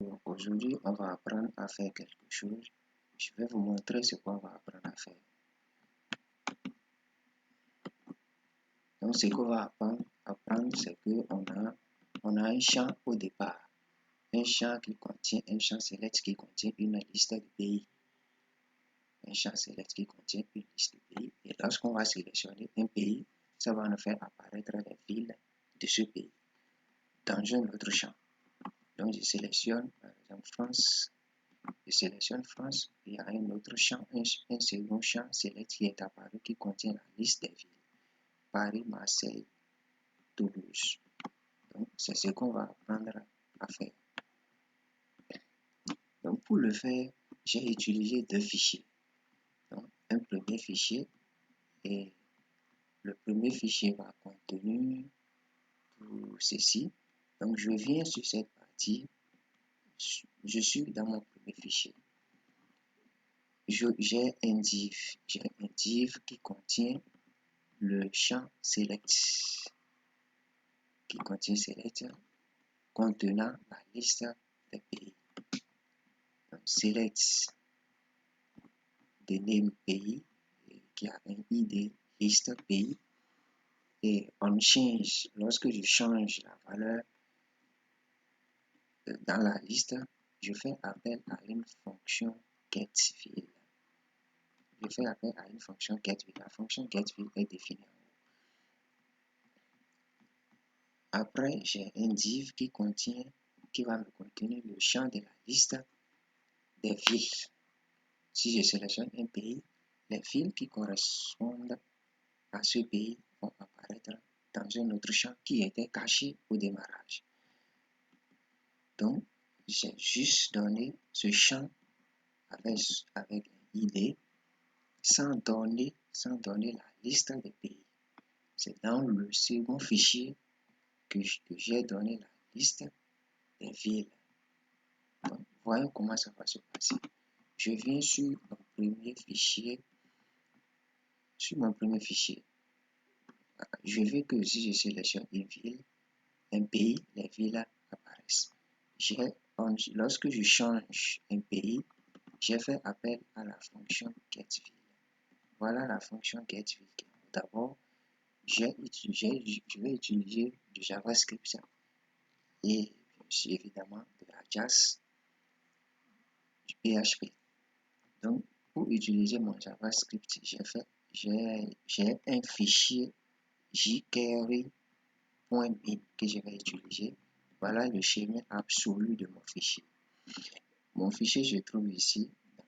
Aujourd'hui, on va apprendre à faire quelque chose. Je vais vous montrer ce qu'on va apprendre à faire. Donc, ce qu'on va apprendre, c'est qu'on a un champ au départ. Un champ select qui contient une liste de pays. Un champ select qui contient une liste de pays. Et lorsqu'on va sélectionner un pays, ça va nous faire apparaître les villes de ce pays dans un autre champ. Donc, je sélectionne par exemple France. Je sélectionne France, il y a un autre champ, un second champ select qui est apparu qui contient la liste des villes. Paris, Marseille, Toulouse. Donc, c'est ce qu'on va apprendre à faire. Donc, pour le faire, j'ai utilisé deux fichiers. Donc, un premier fichier et le premier fichier va contenir tout ceci. Donc, je viens sur cette partie. Je suis dans mon premier fichier. J'ai un div qui contient le champ select qui contient select contenant la liste des pays. Donc, select the name pays qui a un id liste pays et on change. Lorsque je change la valeur dans la liste, je fais appel à une fonction getField. Je fais appel à une fonction getField. La fonction getField est définie en haut. Après, j'ai un div qui va me contenir le champ de la liste des villes. Si je sélectionne un pays, les villes qui correspondent à ce pays vont apparaître dans un autre champ qui était caché au démarrage. Donc, j'ai juste donné ce champ avec un ID sans donner la liste des pays. C'est dans le second fichier que j'ai donné la liste des villes. Donc, voyons comment ça va se passer. Je viens sur mon premier fichier. Je veux que si je sélectionne une ville, un pays, les villes apparaissent. Lorsque je change un pays, j'ai fait appel à la fonction getVille. Voilà la fonction getVille. D'abord, je vais utiliser du JavaScript et évidemment de l'Ajax, du PHP. Donc, pour utiliser mon JavaScript, j'ai un fichier jQuery.bin que je vais utiliser. Voilà le schéma absolu de mon fichier. Mon fichier se trouve ici dans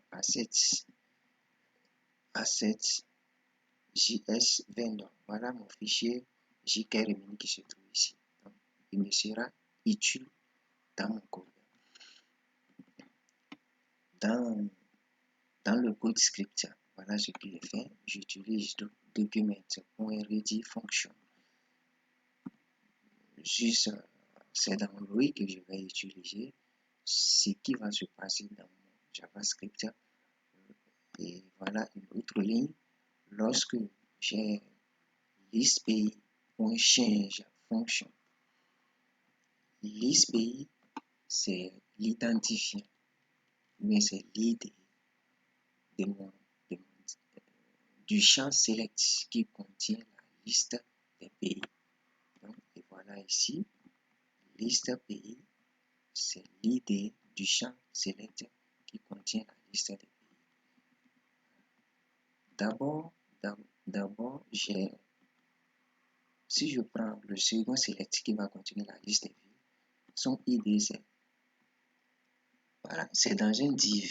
Assets JS Vendor. Voilà mon fichier jQuery qui se trouve ici. Donc, il me sera utile dans mon code. Dans le code script, voilà ce qu'il est fait. J'utilise document.ready function. Juste, c'est dans lui que je vais utiliser ce qui va se passer dans mon JavaScript. Et voilà une autre ligne. Lorsque j'ai listPay.change function. ListPay, c'est l'identifiant, mais c'est l'id du champ select qui contient la liste des pays. Donc, et voilà ici, liste pays, c'est l'id du champ select qui contient la liste des pays. D'abord, si je prends le second select qui va contenir la liste des villes, son id c'est dans un div.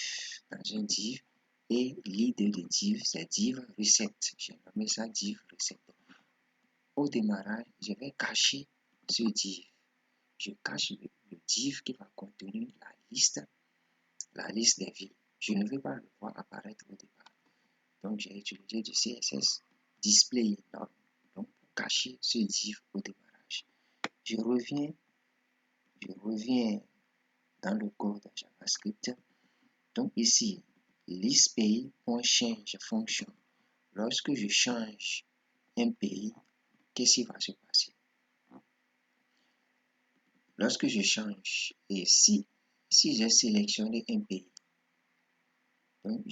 Et l'id de div, c'est div reset. J'ai nommé ça div reset. Au démarrage, je vais cacher ce div. Je cache le div qui va contenir la liste des villes. Je ne vais pas le voir apparaître au départ. Donc, j'ai utilisé du CSS display donc pour cacher ce div au démarrage. Je reviens dans le code JavaScript. Donc ici, listPay.change function. Lorsque je change un pays, qu'est-ce qui va se passer? Lorsque je change, et si Si j'ai sélectionné un pays, donc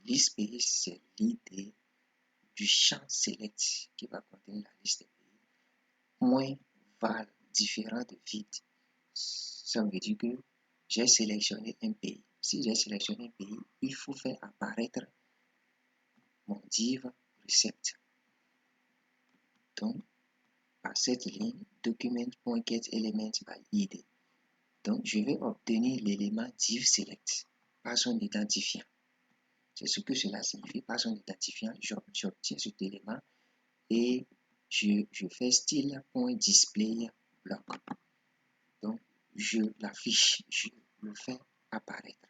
liste pays, c'est l'idée du champ select qui va contenir la liste des pays. Moins val différent de vide. Ça veut dire que j'ai sélectionné un pays. Si j'ai sélectionné un pays, il faut faire apparaître mon div recept. Donc, à cette ligne, document.getElement by id. Donc, je vais obtenir l'élément div select par son identifiant. C'est ce que cela signifie. Par son identifiant, j'obtiens cet élément et je fais style.display block. Donc, je l'affiche, je le fais apparaître.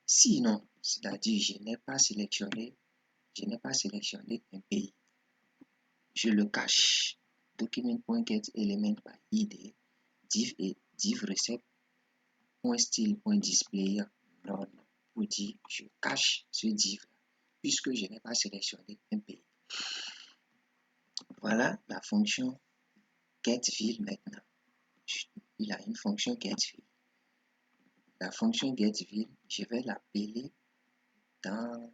Sinon, c'est-à-dire je n'ai pas sélectionné un pays. Je le cache. Document.getElement by id div et div recept.style.display non pour dire je cache ce div puisque je n'ai pas sélectionné un pays. Voilà la fonction getVill maintenant. Il a une fonction getVill. La fonction getVill, je vais l'appeler dans mon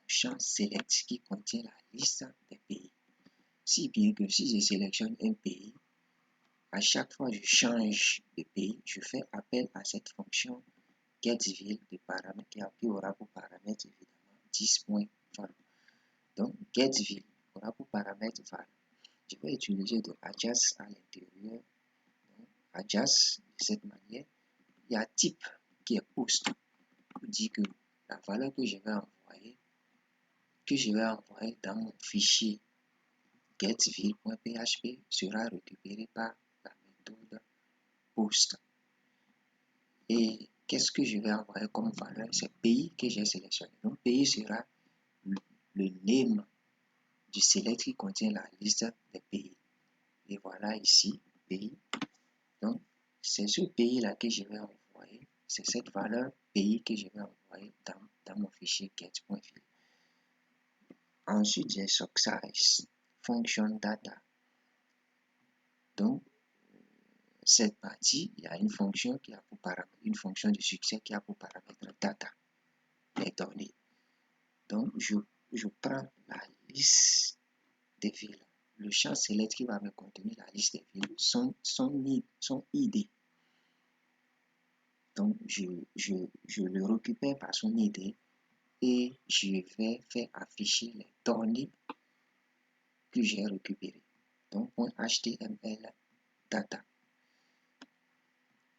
champ select qui contient la liste des pays. Si bien que si je sélectionne un pays, à chaque fois que je change de pays, je fais appel à cette fonction getVill de paramètre qui aura pour paramètre évidemment 10.20. Donc getVill aura pour paramètre val. Je vais utiliser de adjust à l'intérieur. Adjust de cette manière. Il y a type qui est post pour dire que la valeur que je vais envoyer dans mon fichier getVill.php sera récupérée par la méthode post. Et qu'est-ce que je vais envoyer comme valeur? C'est pays que j'ai sélectionné. Donc pays sera le name du select qui contient la liste des pays. Et voilà ici, pays. Donc, c'est ce pays-là que je vais envoyer. C'est cette valeur pays que je vais envoyer dans mon fichier get.vill. Ensuite, j'ai success, function data. Donc, cette partie, il y a une fonction qui a pour paramètre, une fonction de succès qui a pour paramètre data, les données. Donc, je prends la liste des villes. Le champ select qui va me contenir la liste des villes, son ID. Donc, je le récupère par son ID et je vais faire afficher les données que j'ai récupérées. Donc, .html data.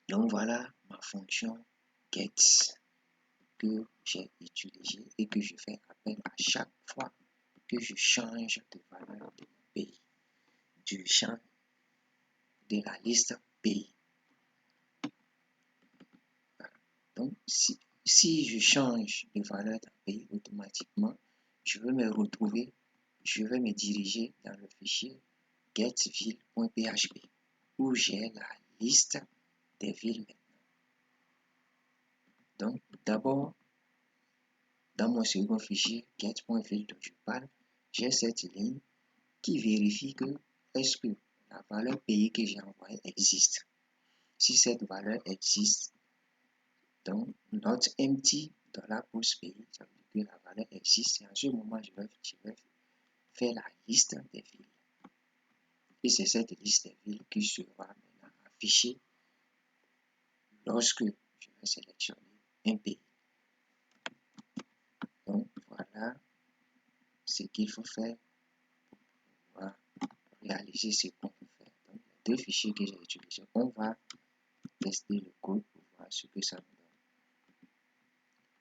Donc, voilà ma fonction get que j'ai utilisée et que je fais appel à chaque fois que je change de valeur de mon pays, du champ de la liste pays. Voilà. Donc, si je change de valeur d'un pays automatiquement, je vais me diriger dans le fichier getvill.php où j'ai la liste des villes maintenant. Donc, d'abord, dans mon second fichier get.vill dont je parle, j'ai cette ligne qui vérifie que est-ce que la valeur pays que j'ai envoyée existe. Si cette valeur existe, donc not empty $post pays, ça veut dire que la valeur existe et en ce moment je vais faire la liste des villes. Et c'est cette liste des villes qui sera maintenant affichée lorsque je vais sélectionner un pays. Donc voilà ce qu'il faut faire pour pouvoir réaliser ce qu'on peut faire. Donc les deux fichiers que j'ai utilisés, on va tester le code pour voir ce que ça nous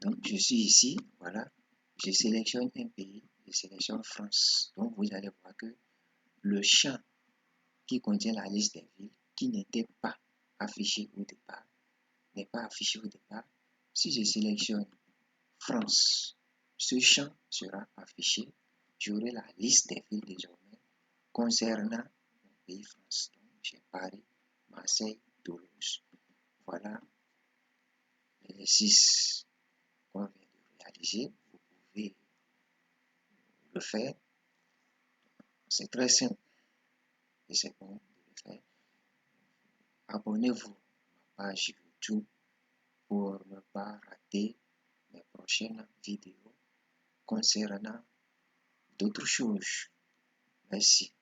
donne. Donc je suis ici, voilà, je sélectionne un pays, je sélectionne France. Donc vous allez voir que le champ qui contient la liste des villes qui n'était pas affiché au départ n'est pas affiché au départ. Si je sélectionne France, ce champ sera affiché. J'aurai la liste des villes désormais concernant mon pays France. Donc j'ai Paris, Marseille, Toulouse. Voilà l'exercice qu'on vient de réaliser. Vous pouvez le faire. C'est très simple et c'est bon de le faire. Abonnez-vous à ma page tout pour ne pas rater mes prochaines vidéos concernant d'autres choses. Merci.